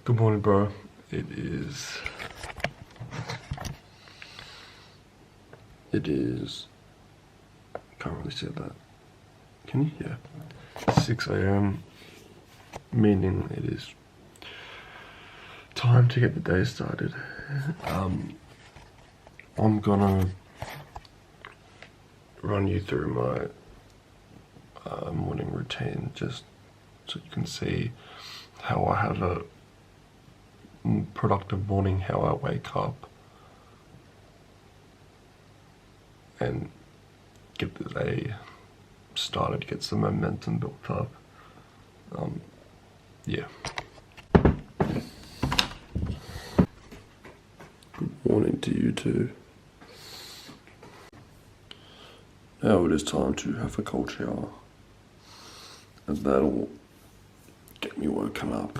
Good morning, bro. It is. Can't really see that. Can you? Yeah. 6 a.m. Meaning it is time to get the day started. I'm gonna run you through my morning routine just so you can see how I have a productive morning, how I wake up and get the day started, get some momentum built up. Yeah. Good morning to you too. Now it is time to have a cold shower, and that'll get me woken up.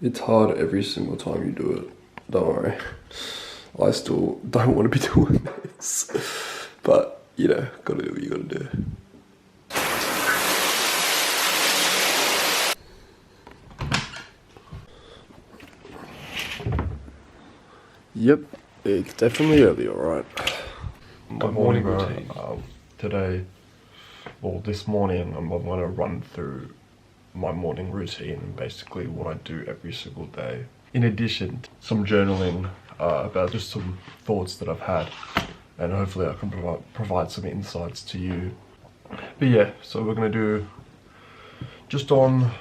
It's hard every single time you do it, don't worry. I still don't want to be doing this, but you know, gotta do what you gotta do. Yep, it's definitely early, alright. My morning routine. This morning, I'm gonna run through my morning routine and basically what I do every single day. In addition, some journaling about just some thoughts that I've had, and hopefully I can provide some insights to you. But yeah, so we're gonna do just on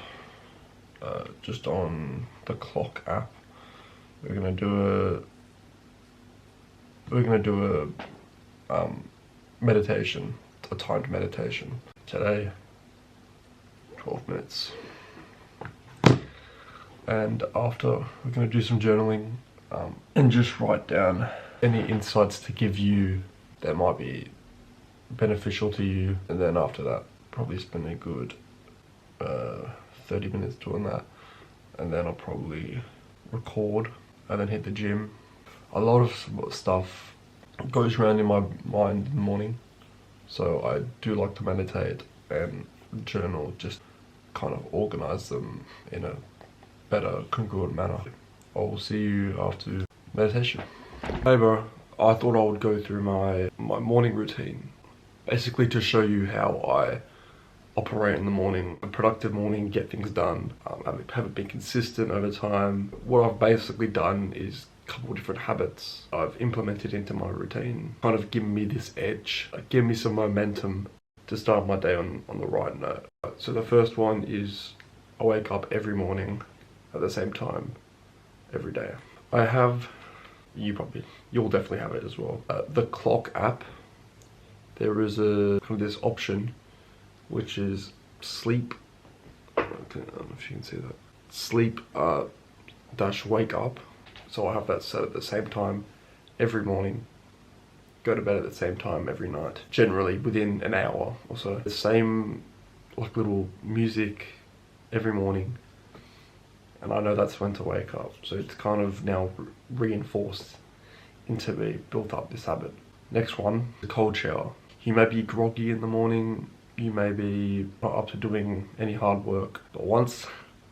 the clock app. We're gonna do a meditation, a timed meditation today. 12 minutes. And after, we're going to do some journaling and just write down any insights to give you that might be beneficial to you. And then after that, probably spend a good 30 minutes doing that. And then I'll probably record and then hit the gym. A lot of stuff goes around in my mind in the morning. So I do like to meditate and journal, just kind of organize them in a better, congruent manner. I'll see you after meditation. Hey bro, I thought I would go through my morning routine, basically to show you how I operate in the morning, a productive morning, get things done, have it be consistent over time. What I've basically done is a couple of different habits I've implemented into my routine, kind of given me this edge, give me some momentum to start my day on the right note. So the first one is I wake up every morning at the same time every day. I have, you'll definitely have it as well. The clock app, there is this option which is sleep. I don't know if you can see that. Sleep dash wake up. So I have that set at the same time every morning. Go to bed at the same time every night, generally within an hour or so. The same like little music every morning, and I know that's when to wake up, so it's kind of now reinforced into me, built up this habit. Next one, the cold shower. You may be groggy in the morning, you may be not up to doing any hard work, but once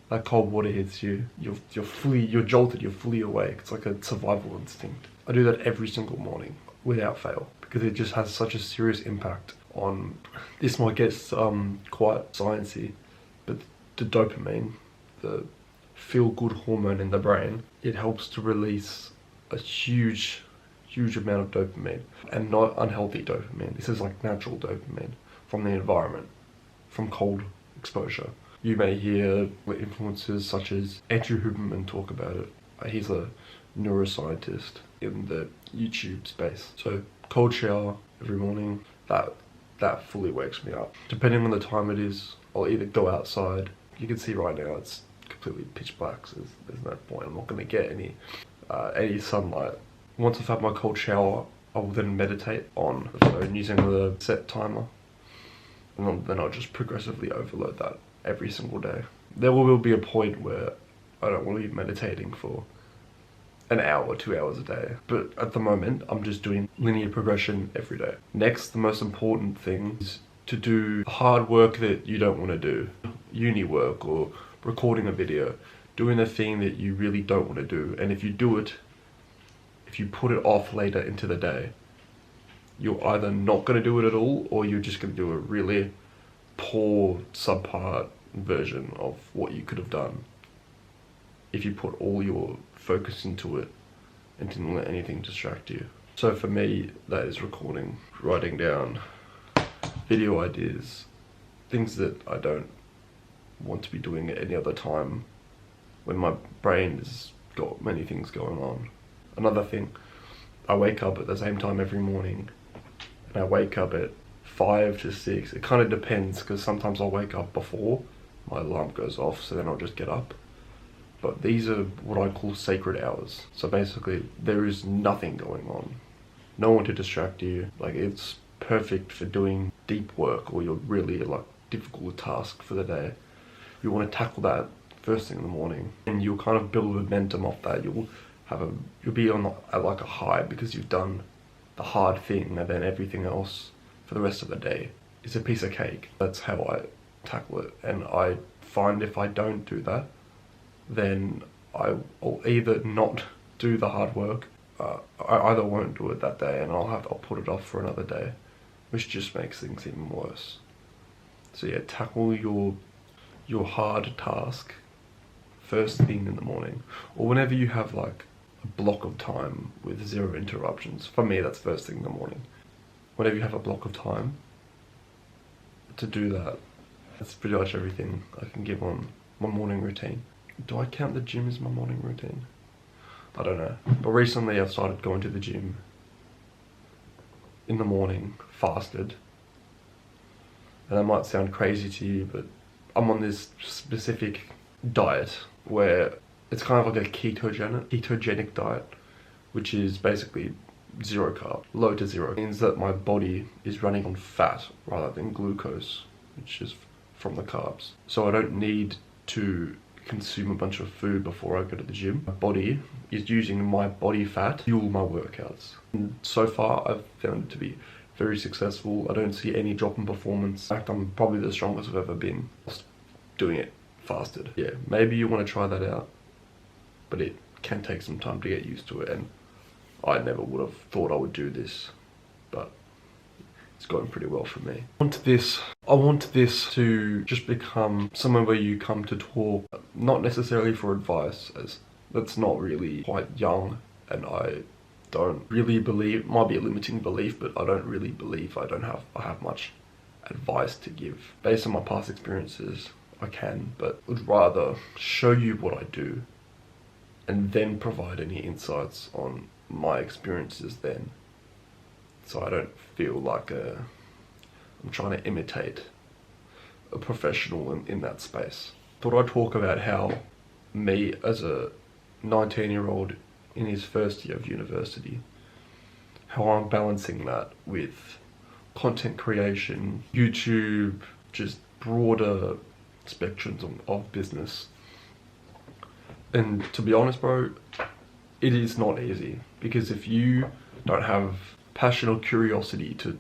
that cold water hits you, you're jolted, you're fully awake. It's like a survival instinct. I do that every single morning without fail, because it just has such a serious impact on, this might get quite sciencey, but the dopamine, the feel-good hormone in the brain, it helps to release a huge amount of dopamine, and not unhealthy dopamine. This is like natural dopamine from the environment, from cold exposure. You may hear influencers such as Andrew Huberman talk about it. He's a neuroscientist in the YouTube space. So cold shower every morning, that fully wakes me up. Depending on the time it is, I'll either go outside. You can see right now it's completely pitch black, so there's no point. I'm not going to get any sunlight. Once I've had my cold shower, I will then meditate on the phone using the set timer, and then I'll just progressively overload that every single day. There will be a point where I don't want to be meditating for an hour or 2 hours a day, but at the moment I'm just doing linear progression every day. Next, the most important thing is to do hard work that you don't want to do, uni work or recording a video. doing the thing that you really don't want to do. And if you do it, if you put it off later into the day, you're either not going to do it at all, or you're just going to do a really poor, subpar version of what you could have done if you put all your focus into it and didn't let anything distract you. So for me, that is recording, writing down video ideas, things that I don't want to be doing at any other time when my brain has got many things going on. Another thing, I wake up at the same time every morning, and I wake up at 5 to 6. It kind of depends, because sometimes I'll wake up before my alarm goes off, so then I'll just get up. But these are what I call sacred hours. So basically, there is nothing going on. No one to distract you. Like, it's perfect for doing deep work, or your really like difficult task for the day. You want to tackle that first thing in the morning, and you'll kind of build momentum off that. You'll be on like a high because you've done the hard thing, and then everything else for the rest of the day is a piece of cake. That's how I tackle it. And I find if I don't do that, then I'll either not do the hard work, I either won't do it that day, and I'll put it off for another day, which just makes things even worse. So yeah, tackle your hard task first thing in the morning, or whenever you have like a block of time with 0 interruptions. For me, that's first thing in the morning. Whenever you have a block of time to do that, that's pretty much everything I can give on my morning routine. Do I count the gym as my morning routine? I don't know. But recently I've started going to the gym in the morning, fasted. And that might sound crazy to you, but I'm on this specific diet where it's kind of like a ketogenic diet, which is basically 0 carb, low to 0. It means that my body is running on fat rather than glucose, which is from the carbs. So I don't need to consume a bunch of food before I go to the gym. My body is using my body fat to fuel my workouts. And so far, I've found it to be very successful. I don't see any drop in performance. In fact, I'm probably the strongest I've ever been doing it fasted. Yeah, maybe you want to try that out, but it can take some time to get used to it, and I never would have thought I would do this, but it's going pretty well for me. I want this to just become somewhere where you come to talk, not necessarily for advice, as that's not really quite young, and I don't really believe, might be a limiting belief, but I don't really believe I have much advice to give. Based on my past experiences, I can, but would rather show you what I do and then provide any insights on my experiences then, so I don't feel like I'm trying to imitate a professional in that space. Thought I'd talk about how me as a 19-year-old in his first year of university, how I'm balancing that with content creation, YouTube, just broader spectrums of business. And to be honest, bro, it is not easy, because if you don't have passion or curiosity to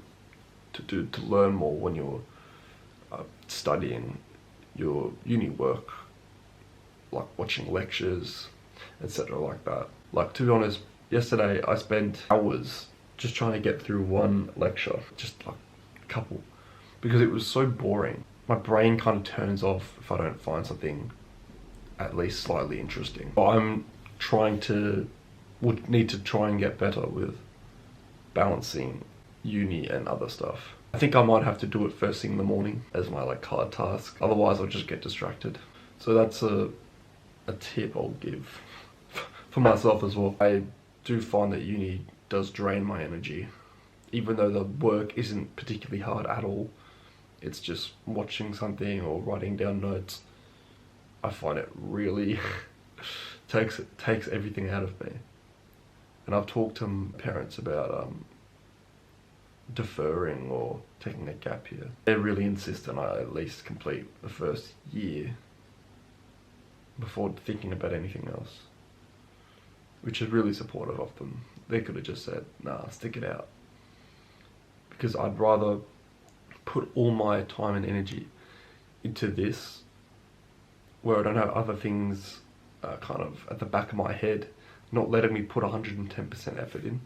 learn more when you're studying your uni work, like watching lectures, etc. like that. Like, to be honest, yesterday I spent hours just trying to get through one lecture, just like a couple, because it was so boring. My brain kind of turns off if I don't find something at least slightly interesting. I'm would need to try and get better with balancing uni and other stuff. I think I might have to do it first thing in the morning as my like hard task, otherwise I'll just get distracted. So that's a tip I'll give for myself as well. I do find that uni does drain my energy, even though the work isn't particularly hard at all. It's just watching something or writing down notes. I find it really takes everything out of me. And I've talked to parents about deferring or taking a gap year. They really insist on I at least complete the first year before thinking about anything else, which is really supportive of them. They could have just said, nah, stick it out. Because I'd rather put all my time and energy into this, where I don't have other things kind of at the back of my head, not letting me put 110% effort in.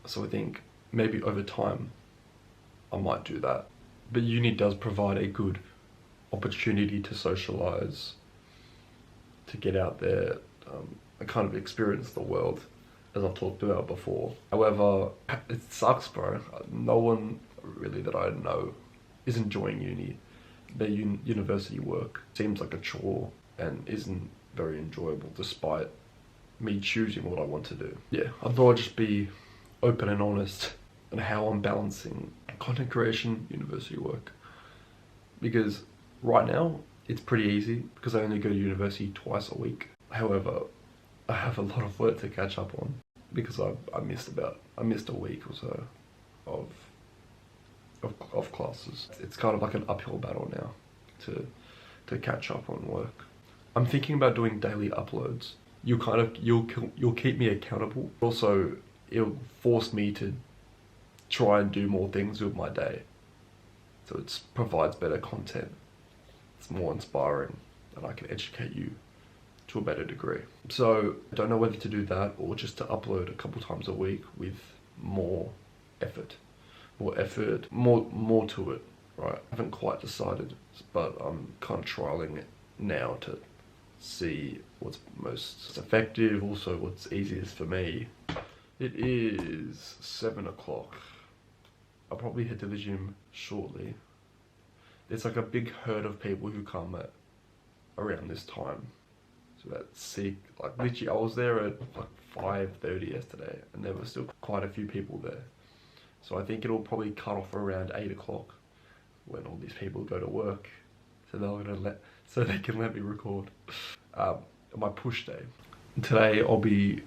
So I think maybe over time I might do that. But uni does provide a good opportunity to socialize, to get out there, and kind of experience the world, as I've talked about before. However, it sucks, bro. No one really that I know is enjoying uni. Their university work seems like a chore and isn't very enjoyable, despite me choosing what I want to do. Yeah, I thought I'd just be open and honest on how I'm balancing content creation, university work. Because right now, it's pretty easy because I only go to university twice a week. However, I have a lot of work to catch up on because I missed a week or so of classes. It's kind of like an uphill battle now to catch up on work. I'm thinking about doing daily uploads. You'll keep me accountable. Also, it'll force me to try and do more things with my day. So it provides better content. It's more inspiring, and I can educate you to a better degree. So I don't know whether to do that or just to upload a couple times a week with more effort, more to it, right? I haven't quite decided, but I'm kind of trialing it now to see what's most effective, also what's easiest for me. It is 7 o'clock. I'll probably head to the gym shortly. There's like a big herd of people who come at around this time. So that's sick. Like literally, I was there at like 5:30 yesterday, and there were still quite a few people there. So I think it'll probably cut off around 8 o'clock when all these people go to work, so they can let me record my push day. Today I'll be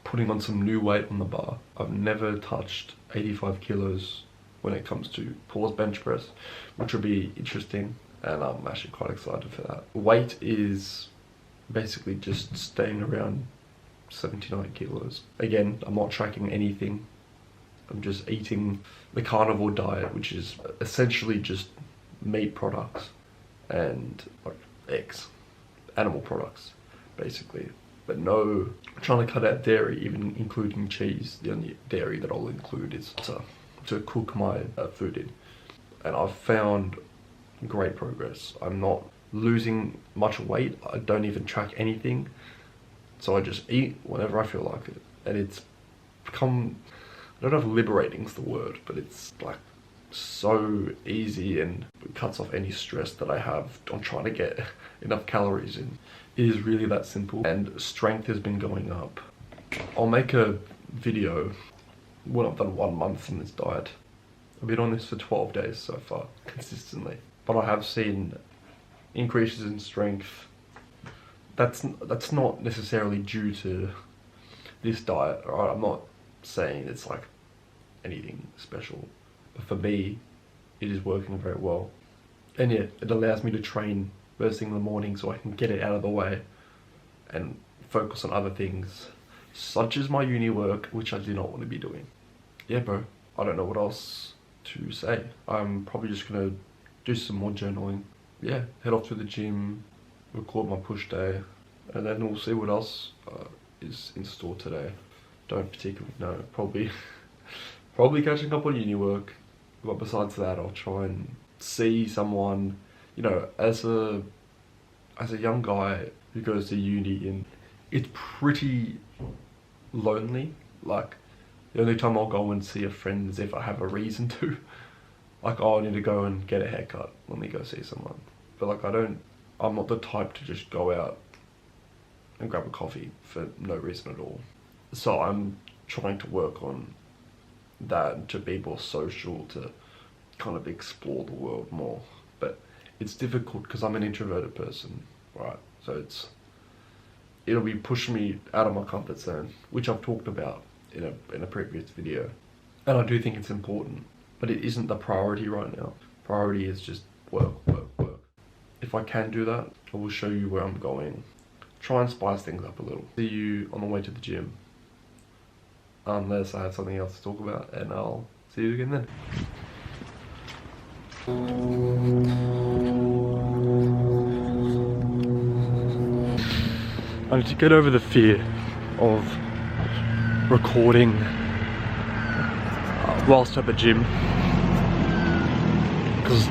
putting on some new weight on the bar. I've never touched 85 kilos when it comes to pause bench press, which will be interesting, and I'm actually quite excited for that. Weight is basically just staying around 79 kilos. Again, I'm not tracking anything. I'm just eating the carnivore diet, which is essentially just meat products and like eggs, animal products, basically. But no, I'm trying to cut out dairy, even including cheese. The only dairy that I'll include is to cook my food in. And I've found great progress. I'm not losing much weight. I don't even track anything. So I just eat whenever I feel like it. And it's become, I don't know if liberating is the word, but it's like so easy, and it cuts off any stress that I have on trying to get enough calories in. It is really that simple, and strength has been going up. I'll make a video when I've done 1 month in this diet. I've been on this for 12 days so far, consistently. But I have seen increases in strength. That's not necessarily due to this diet, right? I'm not saying it's like anything special. But for me, it is working very well. And yeah, it allows me to train first thing in the morning so I can get it out of the way and focus on other things, such as my uni work, which I do not want to be doing. Yeah, bro, I don't know what else to say. I'm probably just gonna do some more journaling. Yeah, head off to the gym, record my push day, and then we'll see what else is in store today. Don't particularly know. Probably catching up on uni work. But besides that, I'll try and see someone, you know, as a young guy who goes to uni, and it's pretty lonely. Like, the only time I'll go and see a friend is if I have a reason to. Like, oh, I need to go and get a haircut. Let me go see someone. But like, I'm not the type to just go out and grab a coffee for no reason at all. So I'm trying to work on that, to be more social, to kind of explore the world more. But it's difficult because I'm an introverted person, right? So it'll be pushing me out of my comfort zone, which I've talked about in a previous video. And I do think it's important, but it isn't the priority right now. Priority is just work. If I can do that, I will show you where I'm going. Try and spice things up a little. See you on the way to the gym. Unless I have something else to talk about, and I'll see you again then. I need to get over the fear of recording whilst at the gym, because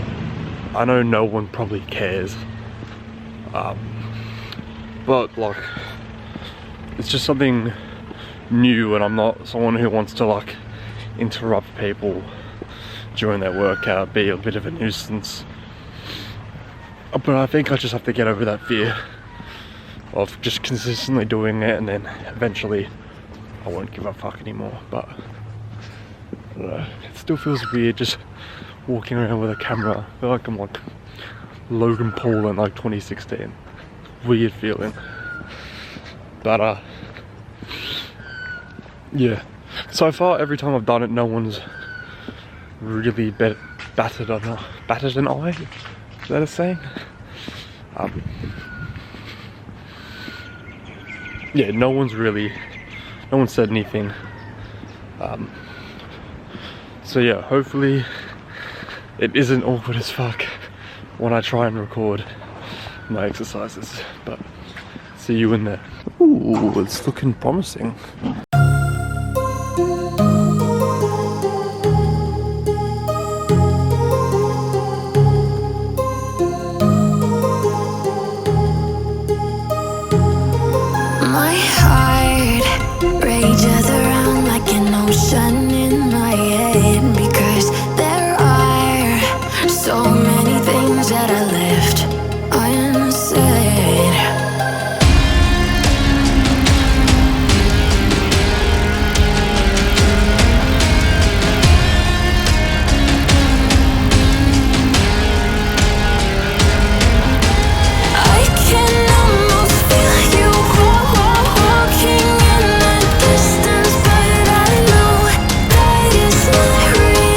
I know no one probably cares, but like, it's just something new, and I'm not someone who wants to like interrupt people during their workout, be a bit of a nuisance. But I think I just have to get over that fear of just consistently doing it, and then eventually I won't give a fuck anymore. But I don't know, it still feels weird just walking around with a camera. I feel like I'm like Logan Paul in like 2016. Weird feeling. But yeah, so far every time I've done it, no one's really batted an eye. Is that a saying? Yeah, no one said anything. So yeah, hopefully it isn't awkward as fuck when I try and record my exercises, but see you in there. Ooh, it's looking promising. My heart rages around like an ocean in my head, because there are so many things that I left unsaid. I can almost feel you walking in the distance, but I know that it's not reality.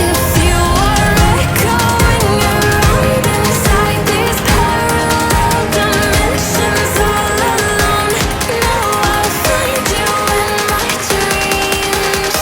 If you are echoing around inside these parallel dimensions all alone, know I'll find you in my dreams.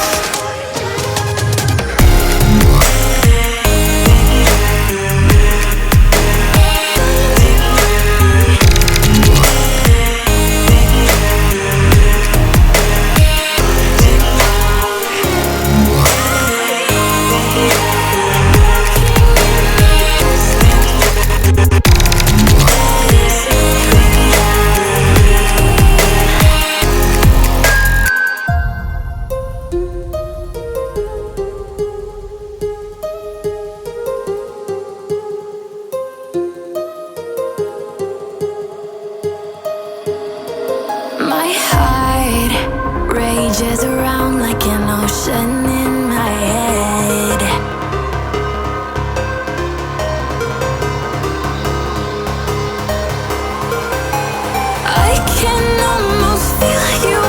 My heart rages around like an ocean in my head. I can almost feel you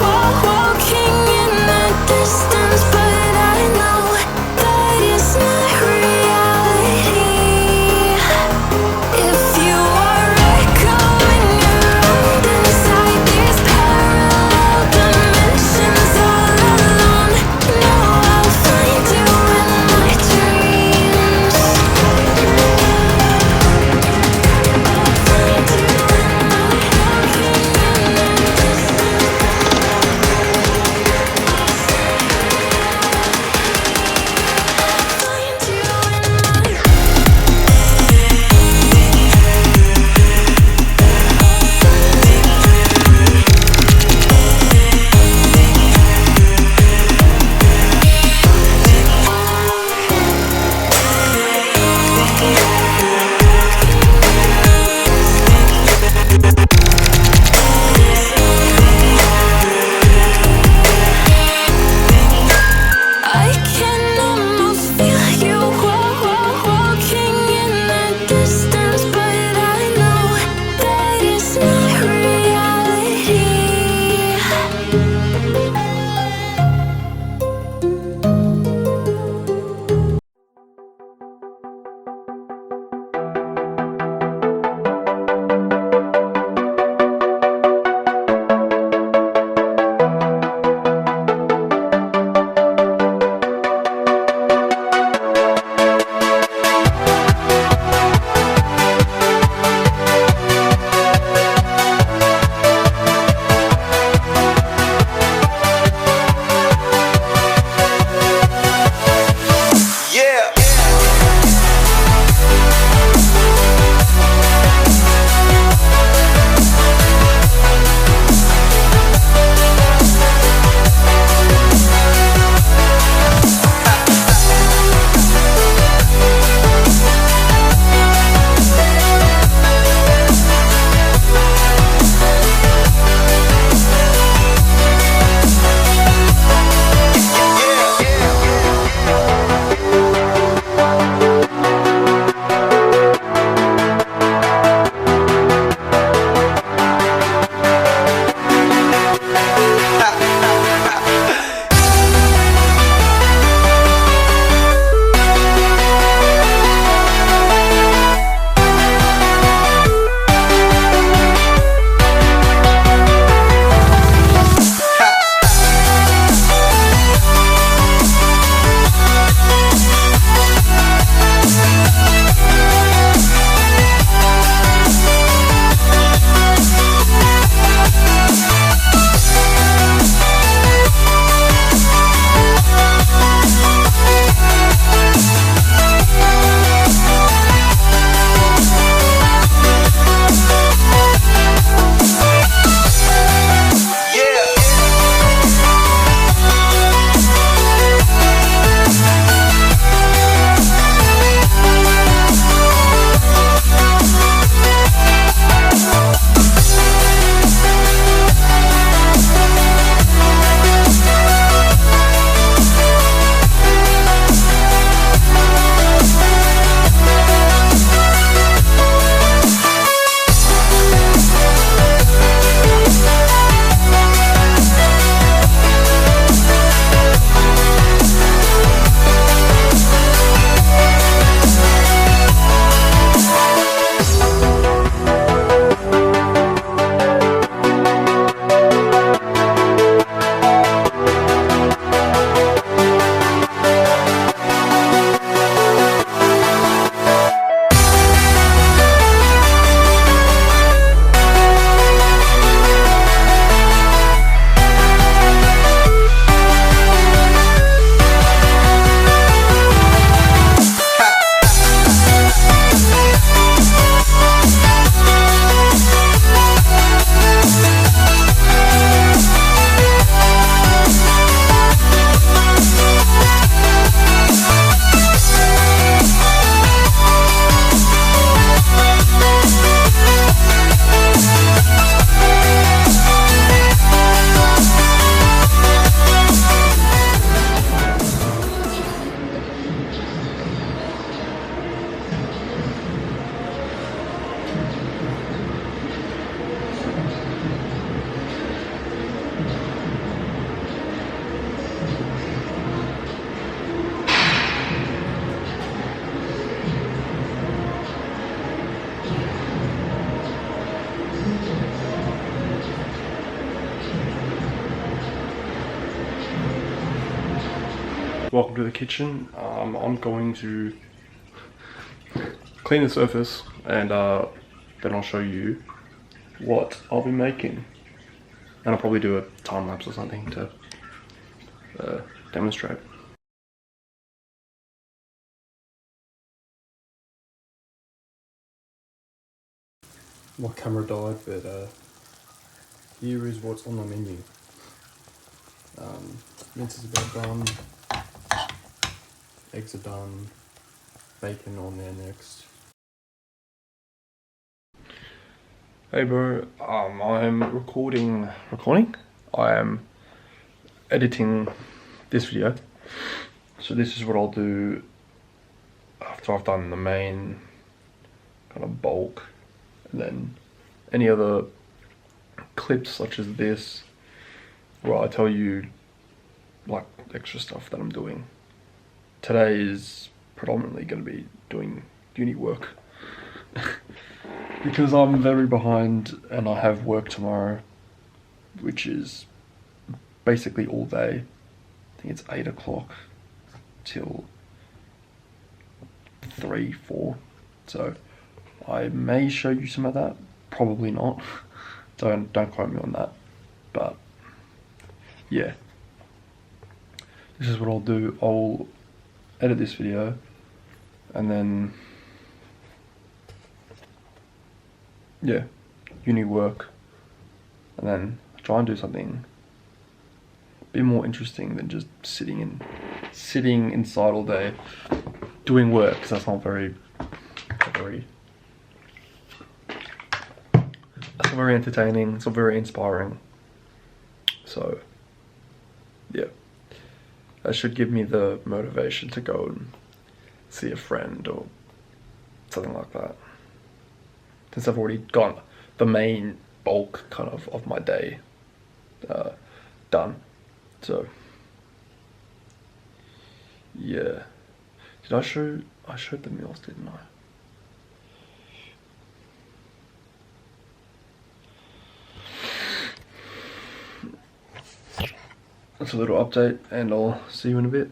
walking in the distance, but I know that it's not reality. If you are echoing around inside these parallel dimensions all alone, know I'll find you in my dreams. I'll find you in my walking in the distance. welcome to the kitchen. I'm going to clean the surface and then I'll show you what I'll be making. And I'll probably do a time lapse or something to demonstrate. My camera died, but here is what's on the menu. Mince is about done, eggs are done, bacon on there next. Hey bro, I'm recording? I am editing this video. So this is what I'll do after I've done the main kind of bulk, and then any other clips such as this where I tell you like extra stuff that I'm doing. Today is predominantly going to be doing uni work because I'm very behind and I have work tomorrow, which is basically all day. I think it's 8 o'clock till 3, 4. So I may show you some of that, probably not. Don't quote me on that. But yeah, this is what I'll do. I'll edit this video and then yeah, uni work, and then try and do something a bit more interesting than just sitting inside all day doing work, because that's not very entertaining, it's not very inspiring. So yeah, that should give me the motivation to go and see a friend or something like that, since I've already got the main bulk kind of my day done. So yeah, I showed the meals, didn't I? That's a little update, and I'll see you in a bit.